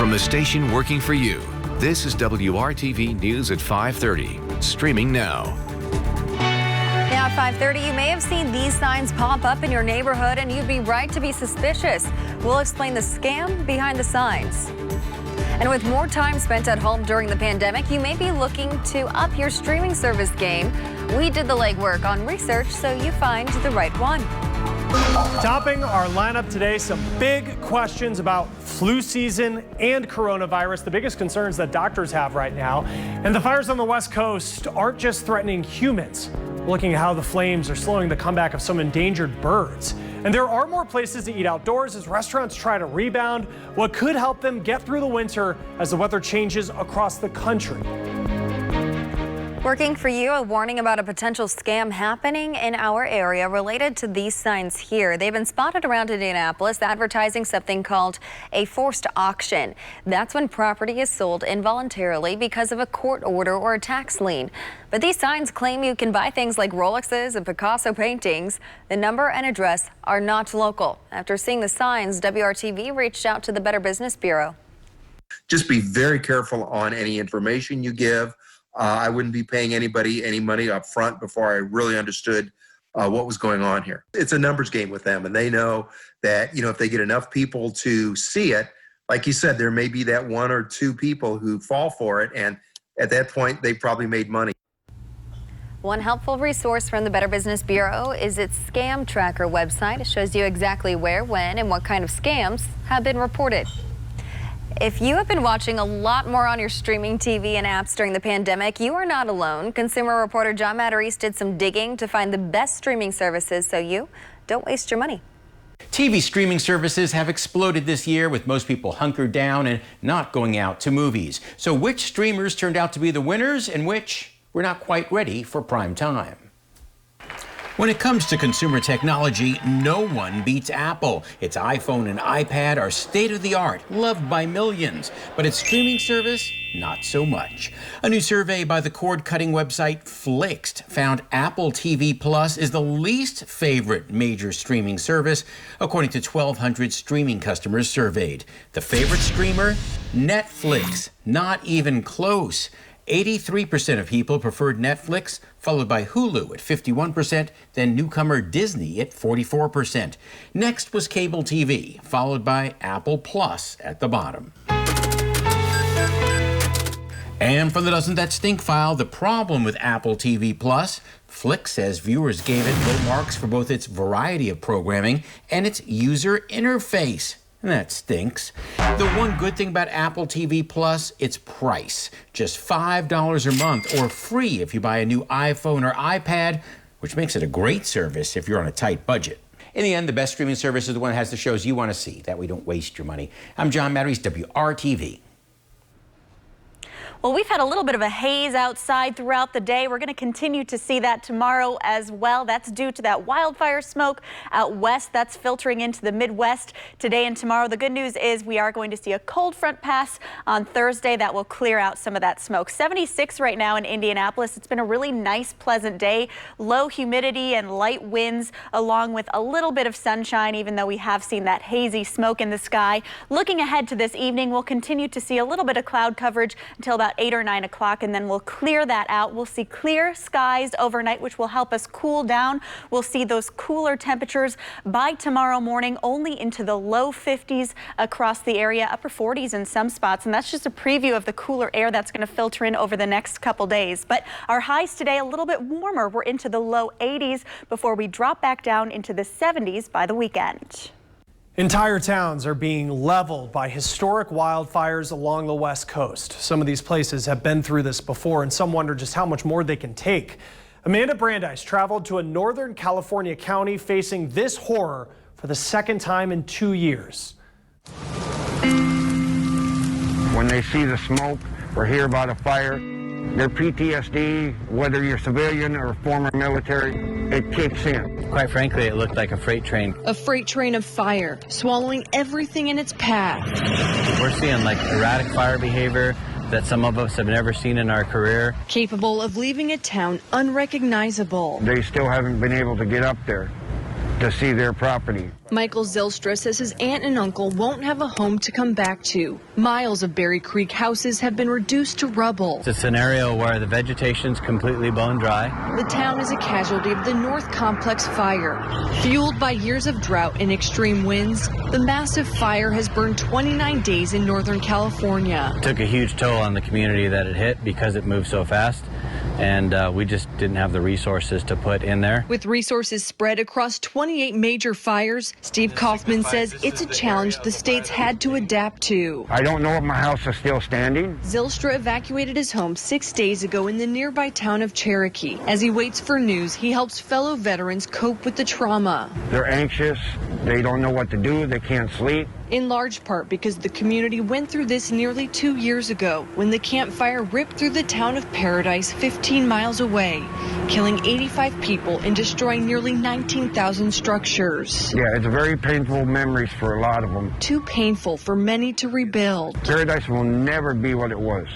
From the station working for you, this is WRTV News at 5:30, streaming now. Now at 5:30, you may have seen these signs pop up in your neighborhood, and you'd be right to be suspicious. We'll explain the scam behind the signs. And with more time spent at home during the pandemic, you may be looking to up your streaming service game. We did the legwork on research so you find the right one. Topping our lineup today, some big questions about flu season and coronavirus, the biggest concerns that doctors have right now. And the fires on the West Coast aren't just threatening humans. Looking at how the flames are slowing the comeback of some endangered birds. And there are more places to eat outdoors as restaurants try to rebound. What could help them get through the winter as the weather changes across the country. Working for you, a warning about a potential scam happening in our area related to these signs here. They've been spotted around Indianapolis advertising something called a forced auction. That's when property is sold involuntarily because of a court order or a tax lien. But these signs claim you can buy things like Rolexes and Picasso paintings. The number and address are not local. After seeing the signs, WRTV reached out to the Better Business Bureau. Just be very careful on any information you give. I wouldn't be paying anybody any money up front before I really understood what was going on here. It's a numbers game with them, and they know that, if they get enough people to see it, like you said, there may be that one or two people who fall for it, and at that point, they probably made money. One helpful resource from the Better Business Bureau is its Scam Tracker website. It shows you exactly where, when, and what kind of scams have been reported. If you have been watching a lot more on your streaming TV and apps during the pandemic, you are not alone. Consumer reporter John Matarese did some digging to find the best streaming services so you don't waste your money. TV streaming services have exploded this year, with most people hunkered down and not going out to movies. So which streamers turned out to be the winners and which were not quite ready for prime time? When it comes to consumer technology, no one beats Apple. Its iPhone and iPad are state-of-the-art, loved by millions. But its streaming service, not so much. A new survey by the cord-cutting website Flixt found Apple TV Plus is the least favorite major streaming service, according to 1,200 streaming customers surveyed. The favorite streamer? Netflix. Not even close. 83% of people preferred Netflix, followed by Hulu at 51%, then newcomer Disney at 44%. Next was cable TV, followed by Apple Plus at the bottom. And for the Doesn't That Stink file, the problem with Apple TV Plus, Flick says viewers gave it low marks for both its variety of programming and its user interface. That stinks. The one good thing about Apple TV Plus, its price. Just $5 a month, or free if you buy a new iPhone or iPad, which makes it a great service if you're on a tight budget. In the end, the best streaming service is the one that has the shows you want to see. That way you don't waste your money. I'm John Matarese, WRTV. Well, we've had a little bit of a haze outside throughout the day. We're going to continue to see that tomorrow as well. That's due to that wildfire smoke out west that's filtering into the Midwest today and tomorrow. The good news is we are going to see a cold front pass on Thursday that will clear out some of that smoke. 76 right now in Indianapolis. It's been a really nice, pleasant day. Low humidity and light winds along with a little bit of sunshine, even though we have seen that hazy smoke in the sky. Looking ahead to this evening, we'll continue to see a little bit of cloud coverage until about 8 or 9 o'clock, and then we'll clear that out. We'll see clear skies overnight, which will help us cool down. We'll see those cooler temperatures by tomorrow morning, only into the low 50s across the area, upper 40s in some spots. And that's just a preview of the cooler air that's going to filter in over the next couple days. But our highs today a little bit warmer. We're into the low 80s before we drop back down into the 70s by the weekend. Entire towns are being leveled by historic wildfires along the West Coast. Some of these places have been through this before, and some wonder just how much more they can take. Amanda Brandeis traveled to a Northern California county facing this horror for the second time in 2 years. When they see the smoke or hear about a fire, their PTSD, whether you're civilian or former military, it kicks in. Quite frankly, it looked like a freight train. A freight train of fire, swallowing everything in its path. We're seeing like erratic fire behavior that some of us have never seen in our career. Capable of leaving a town unrecognizable. They still haven't been able to get up there. to see their property. Michael Zylstra says his aunt and uncle won't have a home to come back to. Miles of Berry Creek houses have been reduced to rubble. It's a scenario where the vegetation's completely bone dry. The town is a casualty of the North Complex fire. Fueled by years of drought and extreme winds, the massive fire has burned 29 days in Northern California. It took a huge toll on the community that it hit because it moved so fast, and we just didn't have the resources to put in there. With resources spread across 28 major fires, Steve Kaufman says it's a challenge the state's had to adapt to. I don't know if my house is still standing. Zylstra evacuated his home 6 days ago in the nearby town of Cherokee. As he waits for news, he helps fellow veterans cope with the trauma. They're anxious. They don't know what to do. They can't sleep. In large part because the community went through this nearly 2 years ago when the Camp Fire ripped through the town of Paradise 15 miles away, killing 85 people and destroying nearly 19,000 structures. Yeah, it's very painful memories for a lot of them. Too painful for many to rebuild. Paradise will never be what it was.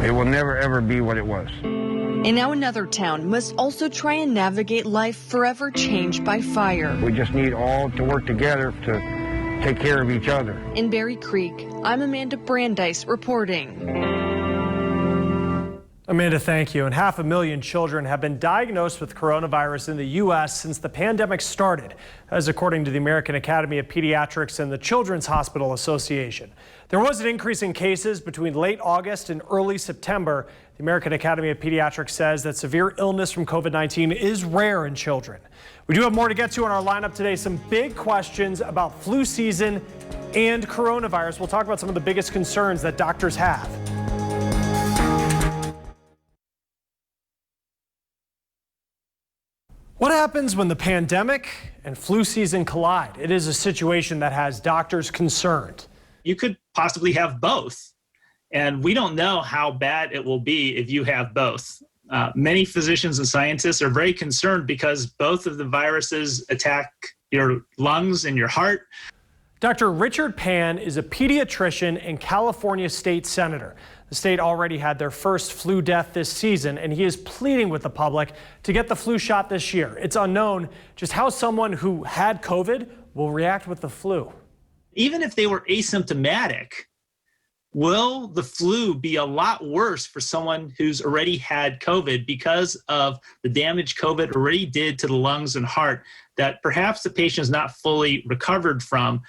It will never, ever be what it was. And now another town must also try and navigate life forever changed by fire. We just need all to work together to take care of each other. In Berry Creek, I'm Amanda Brandeis reporting. Amanda, thank you. And 500,000 children have been diagnosed with coronavirus in the U.S. since the pandemic started, as according to the American Academy of Pediatrics and the Children's Hospital Association. There was an increase in cases between late August and early September. The American Academy of Pediatrics says that severe illness from COVID-19 is rare in children. We do have more to get to in our lineup today. Some big questions about flu season and coronavirus. We'll talk about some of the biggest concerns that doctors have. What happens when the pandemic and flu season collide? It is a situation that has doctors concerned. You could possibly have both. And we don't know how bad it will be if you have both. Many physicians and scientists are very concerned because both of the viruses attack your lungs and your heart. Dr. Richard Pan is a pediatrician and California state senator. The state already had their first flu death this season, and he is pleading with the public to get the flu shot this year. It's unknown just how someone who had COVID will react with the flu. Even if they were asymptomatic, will the flu be a lot worse for someone who's already had COVID because of the damage COVID already did to the lungs and heart that perhaps the patient is not fully recovered from?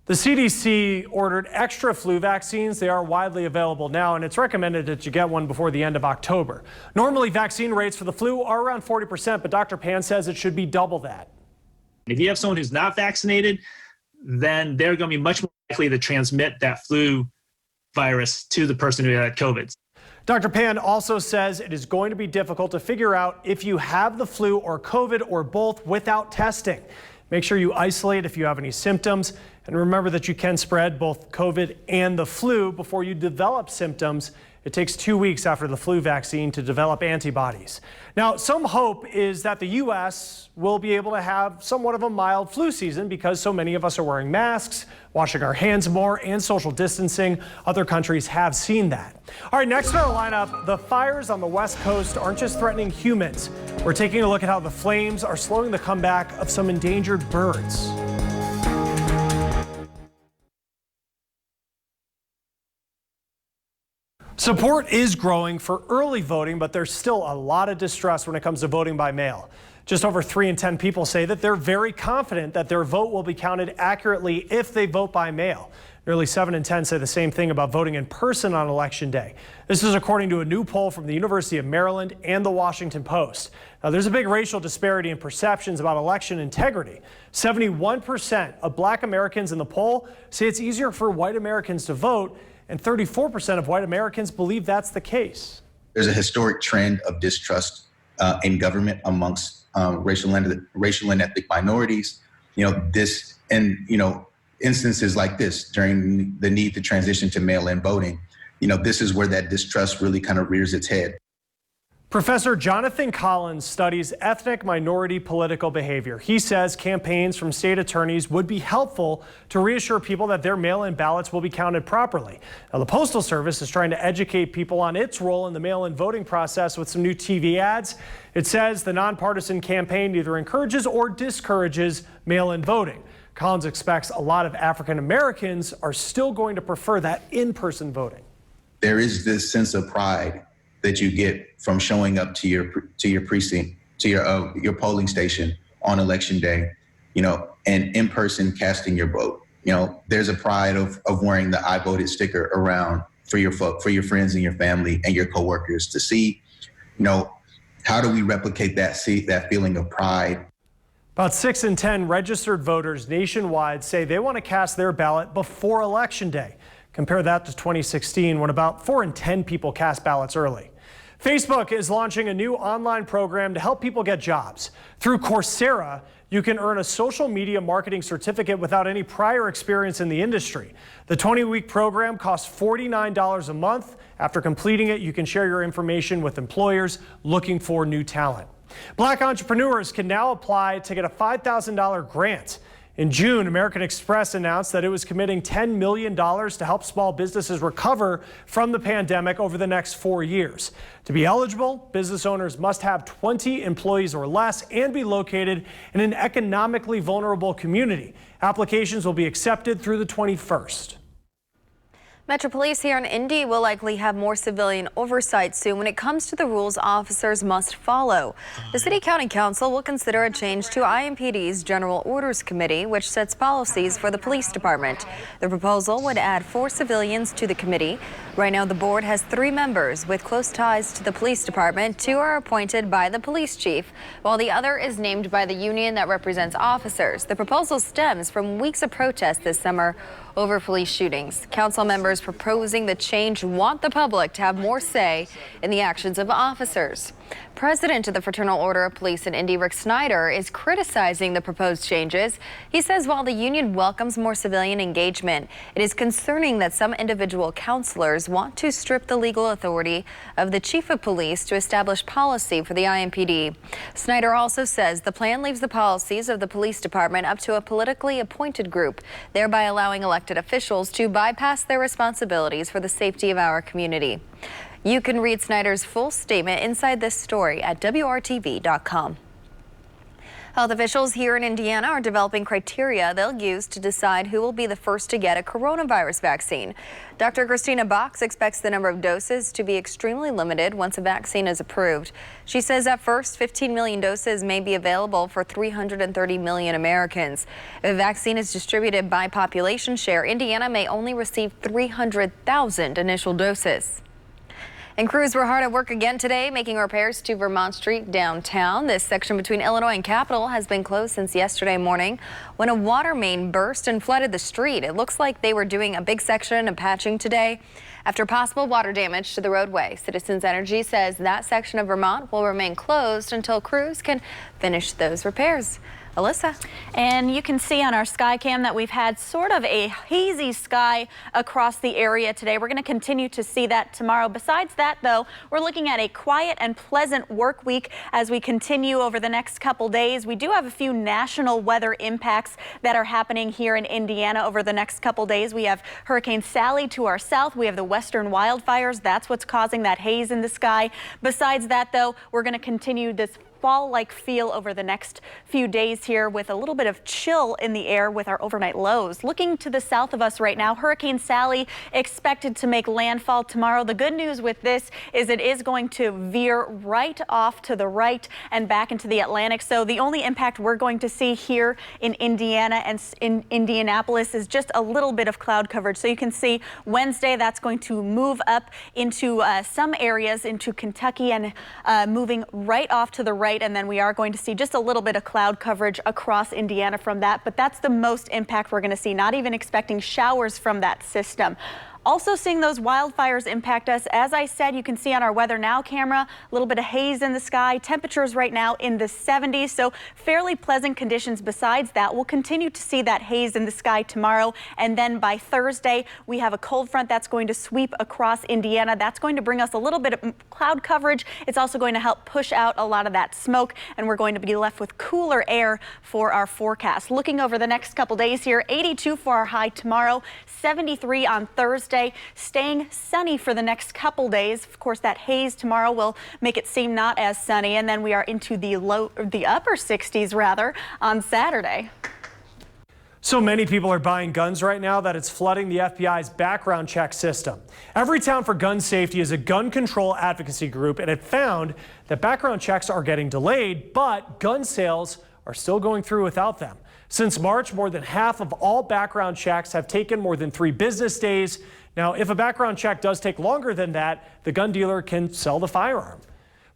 The CDC ordered extra flu vaccines. They are widely available now, and it's recommended that you get one before the end of October. Normally, vaccine rates for the flu are around 40%, but Dr. Pan says it should be double that. If you have someone who's not vaccinated, then they're going to be much more likely to transmit that flu virus to the person who had COVID. Dr. Pan also says it is going to be difficult to figure out if you have the flu or COVID or both without testing. Make sure you isolate if you have any symptoms, and remember that you can spread both COVID and the flu before you develop symptoms. It takes 2 weeks after the flu vaccine to develop antibodies. Now, some hope is that the U.S. will be able to have somewhat of a mild flu season because so many of us are wearing masks, washing our hands more, and social distancing. Other countries have seen that. All right, next in our lineup, the fires on the West Coast aren't just threatening humans. We're taking a look at how the flames are slowing the comeback of some endangered birds. Support is growing for early voting, but there's still a lot of distrust when it comes to voting by mail. Just over 3 in 10 people say that they're very confident that their vote will be counted accurately if they vote by mail. Nearly 7 in 10 say the same thing about voting in person on Election Day. This is according to a new poll from the University of Maryland and the Washington Post. Now, there's a big racial disparity in perceptions about election integrity. 71% of Black Americans in the poll say it's easier for white Americans to vote, and 34% of white Americans believe that's the case. There's a historic trend of distrust in government amongst racial and ethnic minorities. Instances like this during the need to transition to mail-in voting, this is where that distrust really kind of rears its head. Professor Jonathan Collins studies ethnic minority political behavior. He says campaigns from state attorneys would be helpful to reassure people that their mail-in ballots will be counted properly. Now, the Postal Service is trying to educate people on its role in the mail-in voting process with some new TV ads. It says the nonpartisan campaign neither encourages or discourages mail-in voting. Collins expects a lot of African Americans are still going to prefer that in-person voting. There is this sense of pride that you get from showing up to your precinct, to your polling station on election day, and in person casting your vote. There's a pride of wearing the I voted sticker around for your friends and your family and your coworkers to see, how do we replicate that feeling of pride? About 6 in 10 registered voters nationwide say they want to cast their ballot before Election Day. Compare that to 2016, when about 4 in 10 people cast ballots early. Facebook is launching a new online program to help people get jobs. Through Coursera, you can earn a social media marketing certificate without any prior experience in the industry. The 20-week program costs $49 a month. After completing it, you can share your information with employers looking for new talent. Black entrepreneurs can now apply to get a $5,000 grant. In June, American Express announced that it was committing $10 million to help small businesses recover from the pandemic over the next 4 years. To be eligible, business owners must have 20 employees or less and be located in an economically vulnerable community. Applications will be accepted through the 21st. Metro Police here in Indy will likely have more civilian oversight soon when it comes to the rules officers must follow. The City County Council will consider a change to IMPD's General Orders Committee, which sets policies for the police department. The proposal would add 4 civilians to the committee. Right now, the board has 3 members with close ties to the police department. 2 are appointed by the police chief, while the other is named by the union that represents officers. The proposal stems from weeks of protest this summer over police shootings. Council members proposing the change want the public to have more say in the actions of officers. President of the Fraternal Order of Police in Indy, Rick SNYDER, is criticizing the proposed changes. He says while the union welcomes more civilian engagement, it is concerning that some individual counselors want to strip the legal authority of the chief of police to establish policy for the IMPD. SNYDER also says the plan leaves the policies of the police department up to a politically appointed group, thereby allowing elected officials to bypass their responsibilities for the safety of our community. You can read SNYDER's full statement inside this story at WRTV.com. Health officials here in Indiana are developing criteria they'll use to decide who will be the first to get a coronavirus vaccine. Dr. Christina Box expects the number of doses to be extremely limited once a vaccine is approved. She says at first 15 million doses may be available for 330 million Americans. If a vaccine is distributed by population share, Indiana may only receive 300,000 initial doses. And crews were hard at work again today, making repairs to Vermont Street downtown. This section between Illinois and Capitol has been closed since yesterday morning when a water main burst and flooded the street. It looks like they were doing a big section of patching today after possible water damage to the roadway. Citizens Energy says that section of Vermont will remain closed until crews can finish those repairs. Alyssa. And you can see on our sky cam that we've had sort of a hazy sky across the area today. We're going to continue to see that tomorrow. Besides that, though, we're looking at a quiet and pleasant work week as we continue over the next couple days. We do have a few national weather impacts that are happening here in Indiana over the next couple days. We have Hurricane Sally to our south. We have the western wildfires. That's what's causing that haze in the sky. Besides that, though, we're going to continue this fall-like feel over the next few days here with a little bit of chill in the air with our overnight lows. Looking to the south of us right now, Hurricane Sally expected to make landfall tomorrow. The good news with this is it is going to veer right off to the right and back into the Atlantic. So the only impact we're going to see here in Indiana and in Indianapolis is just a little bit of cloud coverage. So you can see Wednesday that's going to move up into some areas into Kentucky and moving right off to the right. And then we are going to see just a little bit of cloud coverage across Indiana from that. But that's the most impact we're going to see, not even expecting showers from that system. Also seeing those wildfires impact us. As I said, you can see on our Weather Now camera, a little bit of haze in the sky. Temperatures right now in the 70s, so fairly pleasant conditions. Besides that, we'll continue to see that haze in the sky tomorrow. And then by Thursday, we have a cold front that's going to sweep across Indiana. That's going to bring us a little bit of cloud coverage. It's also going to help push out a lot of that smoke, and we're going to be left with cooler air for our forecast. Looking over the next couple days here, 82 for our high tomorrow, 73 on Thursday, staying sunny for the next couple days. Of course, that haze tomorrow will make it seem not as sunny, and then we are into the upper 60s rather on Saturday. So many people are buying guns right now that it's flooding the FBI's background check system. Everytown for Gun Safety is a gun control advocacy group, and it found that background checks are getting delayed, but gun sales are still going through without them. Since March, more than half of all background checks have taken more than 3 business days. Now, if a background check does take longer than that, the gun dealer can sell the firearm.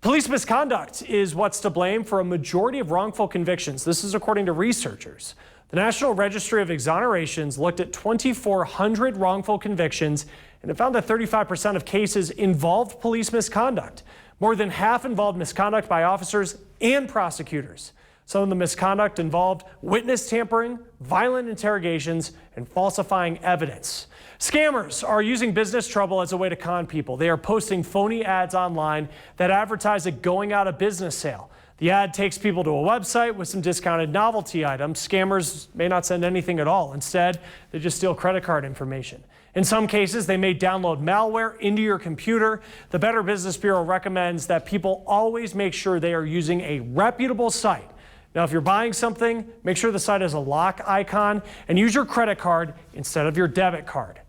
Police misconduct is what's to blame for a majority of wrongful convictions. This is according to researchers. The National Registry of Exonerations looked at 2,400 wrongful convictions, and it found that 35% of cases involved police misconduct. More than half involved misconduct by officers and prosecutors. Some of the misconduct involved witness tampering, violent interrogations, and falsifying evidence. Scammers are using business trouble as a way to con people. They are posting phony ads online that advertise a going out of business sale. The ad takes people to a website with some discounted novelty items. Scammers may not send anything at all. Instead, they just steal credit card information. In some cases, they may download malware into your computer. The Better Business Bureau recommends that people always make sure they are using a reputable site. Now, if you're buying something, make sure the site has a lock icon and use your credit card instead of your debit card.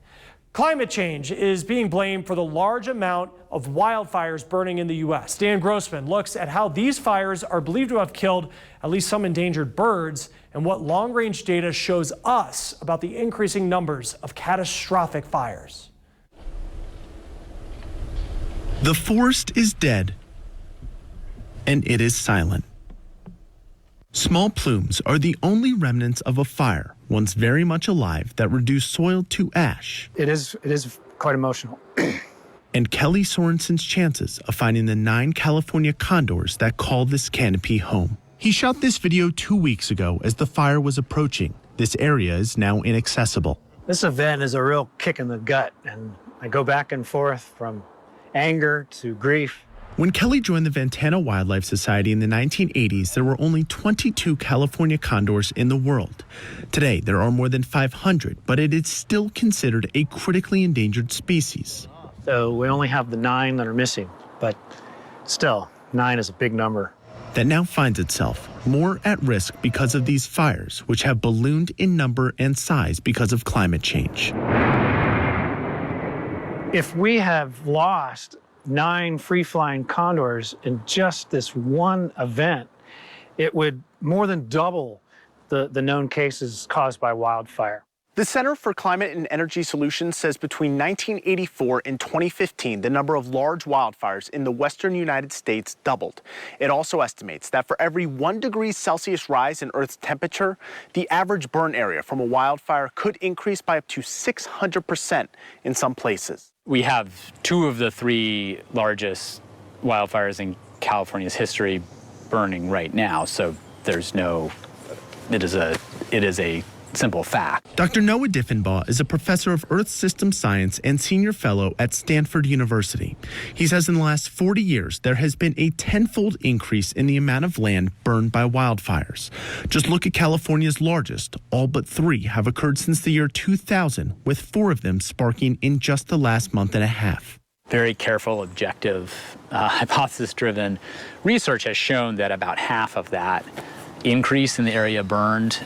Climate change is being blamed for the large amount of wildfires burning in the U.S. Dan Grossman looks at how these fires are believed to have killed at least some endangered birds and what long-range data shows us about the increasing numbers of catastrophic fires. The forest is dead, and it is silent. Small plumes are the only remnants of a fire, once very much alive, that reduced soil to ash. It is quite emotional. And Kelly Sorensen's chances of finding the 9 California condors that call this canopy home. He shot this video 2 weeks ago as the fire was approaching. This area is now inaccessible. This event is a real kick in the gut, and I go back and forth from anger to grief. When Kelly joined the Ventana Wildlife Society in the 1980s, there were only 22 California condors in the world. Today, there are more than 500, but it is still considered a critically endangered species. So we only have the 9 that are missing, but still, 9 is a big number. That now finds itself more at risk because of these fires, which have ballooned in number and size because of climate change. If we have lost 9 free-flying condors in just this one event, it would more than double the known cases caused by wildfire. The Center for Climate and Energy Solutions says between 1984 and 2015, the number of large wildfires in the western United States doubled. It also estimates that for every 1 degree Celsius rise in Earth's temperature, the average burn area from a wildfire could increase by up to 600% in some places. We have 2 of the 3 largest wildfires in California's history burning right now, so there's no, it is a simple fact. Dr. Noah Diffenbaugh is a professor of Earth System Science and senior fellow at Stanford University. He says in the last 40 years, there has been a 10-fold increase in the amount of land burned by wildfires. Just look at California's largest. All but 3 have occurred since the year 2000, with 4 of them sparking in just the last month and a half. Very careful, objective, hypothesis-driven research has shown that about half of that increase in the area burned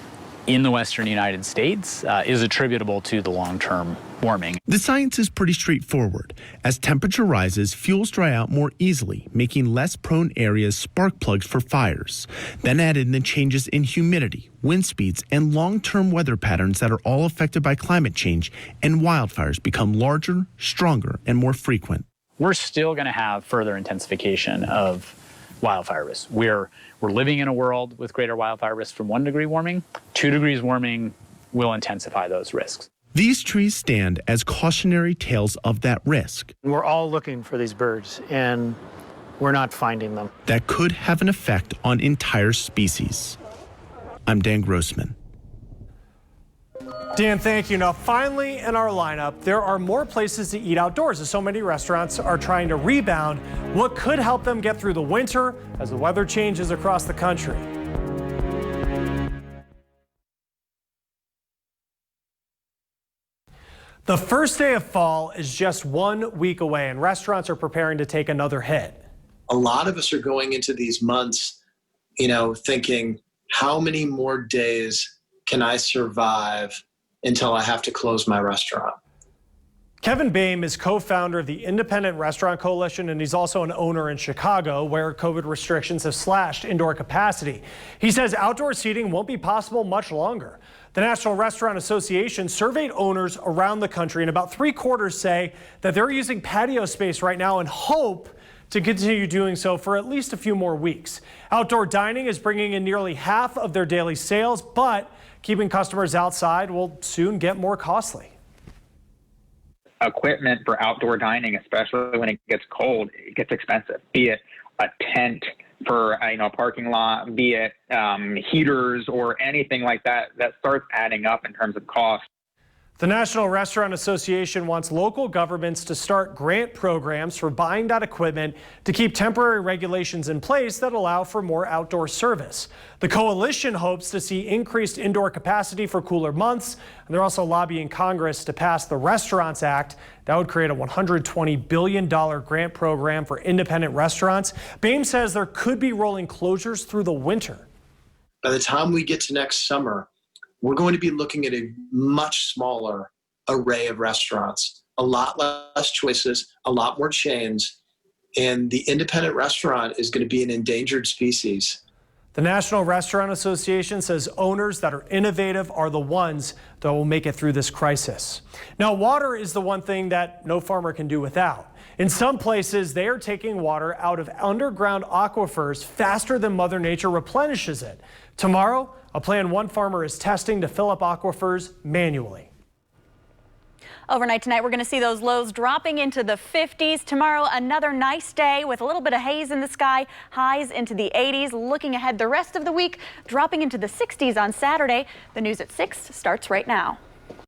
in the western United States is attributable to the long-term warming. The science is pretty straightforward. As temperature rises, fuels dry out more easily, making less prone areas spark plugs for fires. Then add in the changes in humidity, wind speeds, and long-term weather patterns that are all affected by climate change, and wildfires become larger, stronger, and more frequent. We're still going to have further intensification of wildfire risks. We're living in a world with greater wildfire risks from 1 degree warming. 2 degrees warming will intensify those risks. These trees stand as cautionary tales of that risk. We're all looking for these birds, and we're not finding them. That could have an effect on entire species. I'm Dan Grossman. Dan, thank you. Now, finally in our lineup, there are more places to eat outdoors as so many restaurants are trying to rebound. What could help them get through the winter as the weather changes across the country? The first day of fall is just 1 week away, and restaurants are preparing to take another hit. A lot of us are going into these months, thinking, how many more days can I survive until I have to close my restaurant? Kevin Boehm is co-founder of the Independent Restaurant Coalition, and he's also an owner in Chicago, where COVID restrictions have slashed indoor capacity. He says outdoor seating won't be possible much longer. The National Restaurant Association surveyed owners around the country, and about 3/4 say that they're using patio space right now and hope to continue doing so for at least a few more weeks. Outdoor dining is bringing in nearly half of their daily sales, but keeping customers outside will soon get more costly. Equipment for outdoor dining, especially when it gets cold, it gets expensive. Be it a tent for a parking lot, be it heaters or anything like that, that starts adding up in terms of cost. The National Restaurant Association wants local governments to start grant programs for buying that equipment to keep temporary regulations in place that allow for more outdoor service. The coalition hopes to see increased indoor capacity for cooler months, and they're also lobbying Congress to pass the Restaurants Act. That would create a $120 billion grant program for independent restaurants. Boehm says there could be rolling closures through the winter. By the time we get to next summer, we're going to be looking at a much smaller array of restaurants, a lot less choices, a lot more chains, and the independent restaurant is going to be an endangered species. The National Restaurant Association says owners that are innovative are the ones that will make it through this crisis. Now, water is the one thing that no farmer can do without. In some places, they are taking water out of underground aquifers faster than Mother Nature replenishes it. Tomorrow, a plan one farmer is testing to fill up aquifers manually. Overnight tonight, we're going to see those lows dropping into the 50s. Tomorrow, another nice day with a little bit of haze in the sky, highs into the 80s. Looking ahead the rest of the week, dropping into the 60s on Saturday. The news at 6 starts right now.